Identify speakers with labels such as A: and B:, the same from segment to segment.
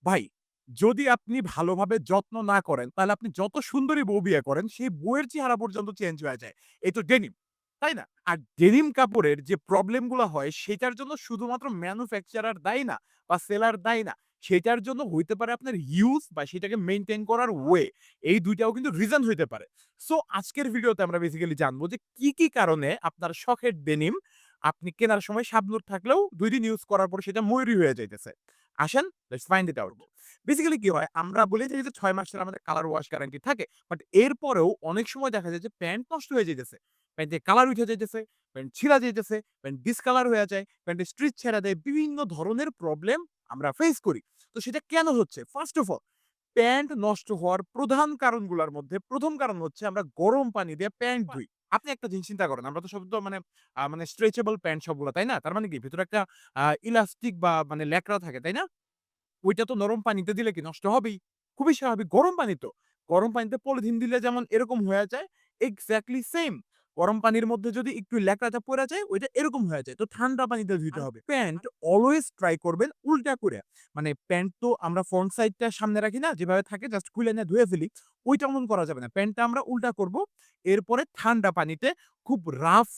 A: ভাই, যদি আপনি ভালোভাবে যত্ন না করেন, তাহলে আপনি যত সুন্দরী বউ বিয়ে করেন, সেই বউয়ের চেহারা পর্যন্ত চেঞ্জ হয়ে যায়। এই তো ডেনিম, তাই না? আর ডেনিম কাপড়ের যে প্রবলেম গুলা হয়, সেটার জন্য শুধুমাত্র ম্যানুফ্যাকচারার দায়ী না বা সেলার দায়ী না। সেটার জন্য হইতে পারে আপনার ইউজ বা সেটাকে মেইনটেইন করার ওয়ে। এই ২ টাও কিন্তু রিজন হইতে পারে। সো আজকের ভিডিওতে আমরা বেসিক্যালি জানবো যে কি কারণে আপনার শখের ডেনিম আপনি কেনার সময় শাবনূর থাকলেও ২ দিন ইউজ করার পর সেটা ময়ূরী হয়ে যাইতেছে। আসেন, let's find it out. Basically কি হয়? আমরা বলে থাকি যে ৬ মাসের আমাদের কালার ওয়াশ গ্যারান্টি থাকে। বাট এরপরেও অনেক সময় দেখা যায় যে প্যান্ট নষ্ট হয়ে যাইতেছে। প্যান্টের কালার উইঠা যাইতেছে, প্যান্ট ছিঁড়া যাইতেছে, প্যান্ট ডিসকালার হইয়া যায়, প্যান্টের স্ট্রিচ ছেড়া দেয়। বিভিন্ন ধরনের প্রবলেম আমরা ফেস করি। তো সেটা কেন হচ্ছে? ফার্স্ট অফ অল প্যান্ট নষ্ট হওয়ার প্রধান কারণগুলার মধ্যে ১ম কারণ হচ্ছে আমরা গরম পানি দিয়ে প্যান্ট ধুই। আপনি একটা জিনিস চিন্তা করেন, আমরা তো সব তো মানে স্ট্রেচেবল প্যান্ট সবগুলা, তাই না? তার মানে কি ভেতরে একটা ইলাস্টিক বা মানে ল্যাকড়া থাকে, তাই না? ওইটা তো নরম পানিতে দিলে কি নষ্ট হবেই। খুবই স্বাভাবিক। গরম পানি তো। গরম পানিতে পলিথিন দিলে যেমন এরকম হয়ে যায়, এক্সাক্টলি সেইম। গরম পানির মধ্যে যদি একটু ল্যাকড়াটা পইড়া যায়, ওইটা এরকম হয়ে যায়। তো ঠান্ডা পানিতে ধুইতে হবে। প্যান্ট অলওয়েজ ট্রাই করবেন উল্টা করে। মানে প্যান্ট তো আমরা ফ্রন্ট সাইডটা সামনে রাখি না? যেভাবে থাকে জাস্ট খুলে নিয়ে ধুয়ে ফেলি। ওইটা এমন করা যাবে না। প্যান্টটা আমরা উল্টা করব। এরপরে ঠান্ডা পানিতে খুব রাফ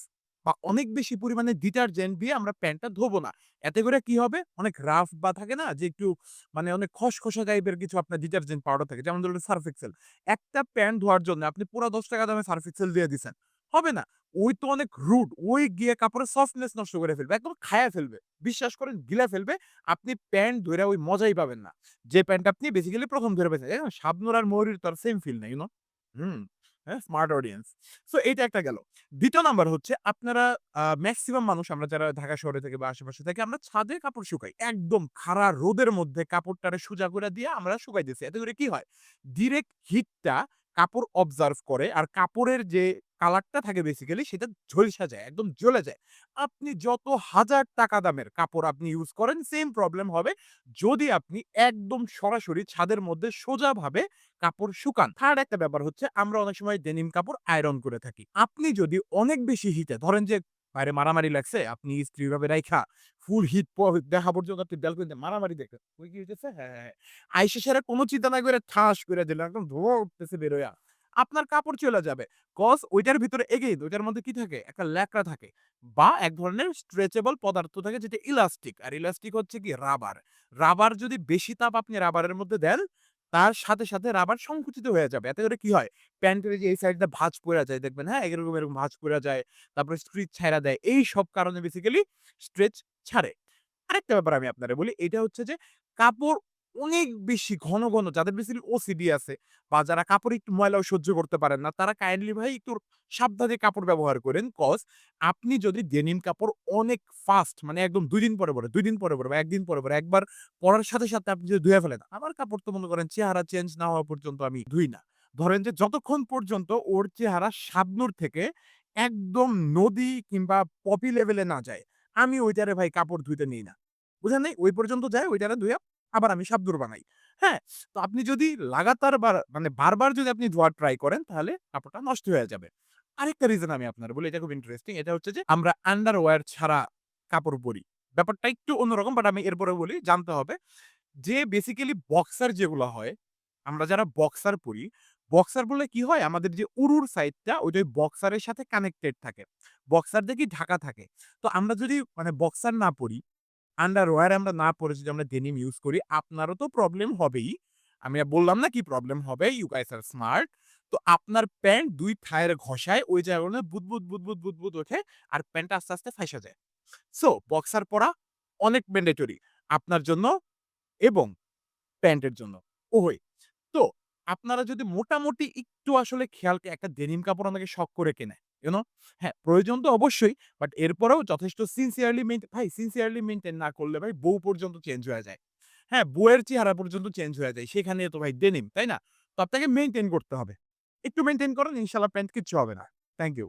A: বা অনেক বেশি পরিমাণে ডিটারজেন্ট দিয়ে আমরা প্যান্টটা ধোবো না। এতে করে কি হবে? অনেক রাফ বা থাকে না যে একটু মানে অনেক খসখসা টাইপের কিছু আপনার ডিটারজেন্ট পাউডার থাকে। যেমন ধরুন সার্ফ এক্সেল। একটা প্যান্ট ধোয়ার জন্য আপনি পুরা ৳১০ দামের সার্ফ এক্সেল দিয়ে দিছেন। হবে না। ওই তো অনেক রুড। ওই গিয়ে কাপড়ের সফটনেস নষ্ট করে ফেলবে। একদম খায়া ফেলবে। বিশ্বাস করেন গিলা ফেলবে। আপনি প্যান্ট ধইরা ওই মজাই পাবেন না। যে প্যান্ট আপনি বেসিক্যালি ১ম ধরে পেয়েছেন। শাবনূর আর ময়ূরীর তো আর সেম ফিল না, ইউ নো? হুম। হ্যাঁ, স্মার্ট অডিয়েন্স। সো এইটা একটা গেল। ২য় নাম্বার হচ্ছে আপনারা মেক্সিমাম মানুষ আমরা যারা ঢাকা শহরে থাকি বা আশেপাশে থাকি আমরা ছাদে কাপড় শুকাই। একদম খাড়া রোদের মধ্যে কাপড়টারে সোজা কইরা দিয়ে আমরা শুকাইতেছি। এতে করে কি হয়? ডিরেক্ট হিটটা কাপড় অবজার্ভ করে আর কাপড়ের যে কালারটা থাকে বেসিক্যালি সেটা ঝলসা যায়। একদম জ্বলে যায়। আপনি যত হাজার টাকা দামের কাপড় আপনি ইউজ করেন সেম প্রবলেম হবে যদি আপনি একদম সরাসরি ছাদের মধ্যে সোজাভাবে কাপড় শুকান। থার্ড একটা ব্যাপার হচ্ছে আমরা অনেক সময় ডেনিম কাপড় আয়রন করে থাকি। আপনি যদি অনেক বেশি হিটে ধরেন যে বাইরে মারামারি লাগছে, আপনি ইস্ত্রি ভাবে রাইখা ফুল হিট দেখা পর্যন্ত আপনি ব্যালকনিতে মারামারি দেখতেছেন। ওই কি হইতেছে? হ্যাঁ, হ্যাঁ, হ্যাঁ। আইসা সেরা কোন চিন্তা না করে ঠাস কইরা দিলেন। একদম ধোঁয়া উঠতেছে বের হইয়া। আপনার কাপড় চইলা যাবে। কজ ওইটার ভিতরে এগেইন ওইটার মধ্যে কি থাকে? একটা ল্যাকড়া থাকে বা এক ধরনের স্ট্রেচেবল পদার্থ থাকে যেটা ইলাস্টিক। আর ইলাস্টিক হচ্ছে কি রাবার। রাবার যদি বেশি তাপ আপনি রাবারের মধ্যে দেন তার সাথে রাবার সংকুচিত হয়ে যাবে। এতে করে কি হয়? প্যান্টের এই যে এই সাইডটা ভাঁজ পইড়া যায় দেখবেন, হ্যাঁ? এরকম ভাঁজ পইড়া যায়। তারপরে স্ট্রিচ ছাইড়া দেয়। এইসব কারণে বেসিক্যালি স্ট্রেচ ছাড়ে। আরেকটা ব্যাপার আমি আপনারে বলি, এটা হচ্ছে যে কাপড় অনেক বেশি ঘন যাদের বেসিক্যালি ওসিডি আছে বা যারা কাপড় একটু ময়লাও সহ্য করতে পারেন না, তারা কাইন্ডলি ভাই একটু সাবধানে কাপড় ব্যবহার করেন। কজ আপনি যদি ডেনিম কাপড় অনেক ফাস্ট মানে একদম ২ দিন পরে, ২ দিন পরে বা ১ দিন পরে একবার পরার সাথে আপনি যদি ধুয়ে ফেলেন, আমার কাপড় তো মনে করেন চেহারা চেঞ্জ না হওয়া পর্যন্ত আমি ধুই না। ধরেন যে যতক্ষণ পর্যন্ত ওর চেহারা শাবনূর থেকে একদম নদী কিংবা পপি লেভেলে না যায়, আমি ওইটারে ভাই কাপড় ধুইতে নিই না। বুঝেন নাই? ওই পর্যন্ত যায় ওইটারে ধুইয়া আবার আমি শাবনূর বানাই। হ্যাঁ? তো আপনি যদি লাগাতার মানে বারবার যদি আপনি ধোয়ার ট্রাই করেন তাহলে কাপড়টা নষ্ট হয়ে যাবে। আরেকটা রিজন আমি আপনারে বলি, এটা খুব ইন্টারেস্টিং। এটা হচ্ছে যে আমরা আন্ডারওয়্যার ছাড়া কাপড় পরি। ব্যাপারটা একটু অন্যরকম বাট আমি এরপরেও বলি, জানতে হবে যে বেসিক্যালি বক্সার যেগুলা হয়, আমরা যারা বক্সার পরি, বক্সার পরলে কি হয়? আমাদের যে উরুর সাইডটা ওইটা ওই বক্সারের সাথে কানেক্টেড থাকে। বক্সার দিয়ে কি ঢাকা থাকে। তো আমরা যদি মানে বক্সার না পরি, আন্ডারওয়্যার আমরা না পরে যদি আমরা ডেনিম ইউজ করি, আপনারও তো প্রবলেম হবেই। আমি বললাম না কি প্রবলেম হবে? You guys are smart. তো আপনার প্যান্ট ২ থায়ের ঘষায় ওই জায়গাগুলো বুদবুদ ওঠে আর প্যান্টটা আস্তে ফাইসা যায়। সো বক্সার পরা অনেক ম্যান্ডেটরি আপনার জন্য এবং প্যান্টের জন্য উভয়ই। তো আপনারা যদি মোটামুটি একটু আসলে একটা ডেনিম কাপড় অনেকে শখ করে কেনে। You know? হ্যাঁ, প্রয়োজন তো অবশ্যই। বাট এরপরেও যথেষ্ট সিনসিয়ারলি মেইনটেইন না করলে ভাই বউ পর্যন্ত চেঞ্জ হয়ে যায়। হ্যাঁ, বউয়ের চেহারা পর্যন্ত চেঞ্জ হয়ে যায়। সেখানে তো ভাই ডেনিম, তাই না? তো আপনাকে মেইনটেইন করতে হবে। একটু মেইনটেইন করেন ইনশাআল্লাহ প্যান্ট কিচ্ছু হবে না। Thank you.